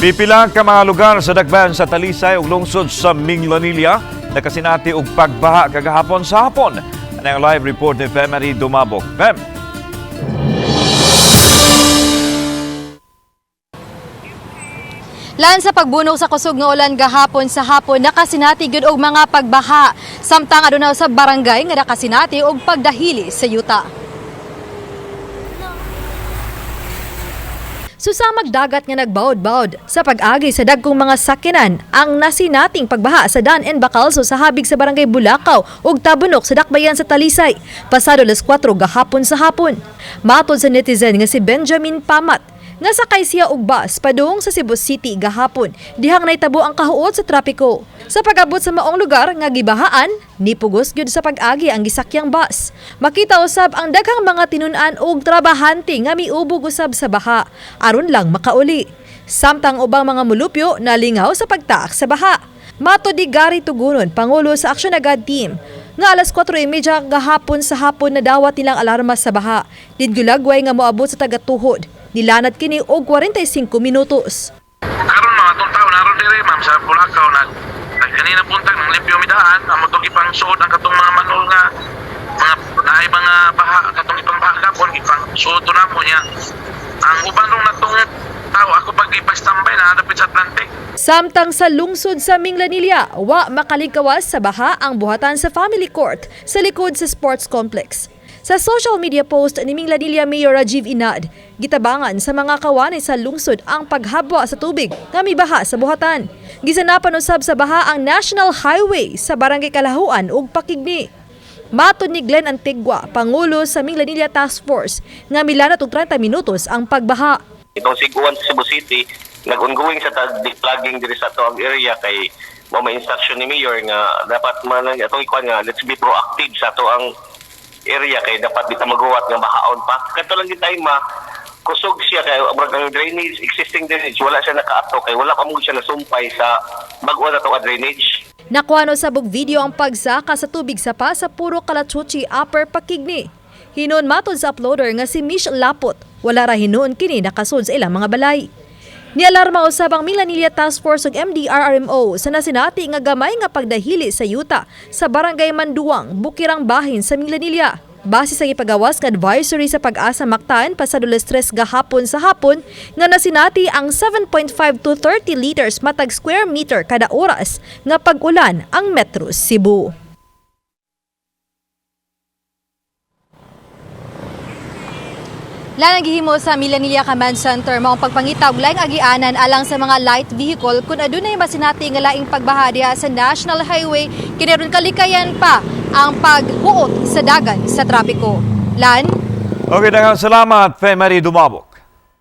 Pipila ka mga lugar sa Dagban sa Talisay ug lungsod sa Minglanilla nakasinati og pagbaha kagahapon sa hapon. Ang live report ni Femari Dumabok. Fem. Lan sa pagbunog sa kusog nga ulan gahapon sa hapon nakasinati gyud og mga pagbaha samtang aduna sa barangay nga nakasinati og pagdahili sa yuta. Susamag dagat nga nagbaod-baod sa pag-agi sa dagkong mga sakyanan ang nasinating pagbaha sa Dan and Bacalso sa habig sa barangay Bulacau ug Tabunok sa Dakbayan sa Talisay pasado 4 gahapon sa hapon. Matod sa netizen nga si Benjamin Pamat nga sakay siya og bus padung sa Cebu City gahapon dihang nahitabo ang kahuot sa trapiko. Sa pag-abot sa maong lugar nga gibahaan, nipugos gyud sa pag-agi ang gisakyang bus. Makita usab ang daghang mga tinun-an og trabahante nga miubog usab sa baha aron lang makauli. Samtang ubang mga mulupyo nalingaw sa pagtaak sa baha. Matod ni Gary Tugunon, pangulo sa Action Agad Team, nga alas 4:30 gahapon sa hapon na dawat nilang alarma sa baha. Didgulagway nga moabot sa tagatuhod. Nilanad kini og 45 minutos. Karon mga tao naron diri ma'am sa Bulacau kanina puntang ng limpyo midaan amo tong ipang suod ang katong mga manol nga mga mga baha katong ipang baha kapon ipang suod na mo niya. Ang uban rong natong tao ako pag ipastambay na dapit sa Atlantic. Samtang sa lungsod sa Minglanilla, wa makaligkawas sa baha ang buhatan sa Family Court sa likod sa sports complex. Sa social media post ni Minglanilla Mayor Rajiv Inad, gitabangan sa mga kawanay sa lungsod ang paghabwa sa tubig nga mibaha sa buhatan. Gisanapan usab sa baha ang National Highway sa Barangay Kalahuan ug Pakigni. Matod ni Glenn Antigua, pangulo sa Minglanilla Task Force, nga milanat og 30 minutos ang pagbaha. Itong Siguan sa Cebu City, nag-ongoing sa plugging diri sa ato ang area kay mo may instruction ni Mayor nga dapat man atong ikuan nga let's be proactive sa ato ang area kay dapat bita magawa nga mahaon pa. Kadto lang gitay kusog siya kay ang drainage, existing drainage wala siya nakaato kay wala pa mo siya nasumpay sa bag-o na to drainage. Nakuha sa bug video ang pagsaka sa tubig sapa sa Puro Kalachuchi Upper Pakigni. Hinon matod sa uploader nga si Mish Lapot, wala ra hinuon kini nakasud sa ilang mga balay. Nialarma usab ang Minglanilla Task Force ug MDRRMO sa nasinati nga gamay nga pagdahili sa yuta sa Barangay Manduang, Bukirang Bahin sa Minglanilla. Base sa gipagawas nga advisory sa Pag-asa Mactan pasado 3 gahapon sa hapon nga nasinati ang 7.5 to 30 liters matag square meter kada oras nga pag-ulan ang Metro Cebu. Lang gihimo sa Minglanilla Command Center mao pagpangita og laing agianan alang sa mga light vehicle kun adunay masinati nga laing pagbaha diha sa National Highway kini ron kalikayan pa ang paghuot sa dagan sa trapiko. Lan. Okay, salamat Femari Dumabok.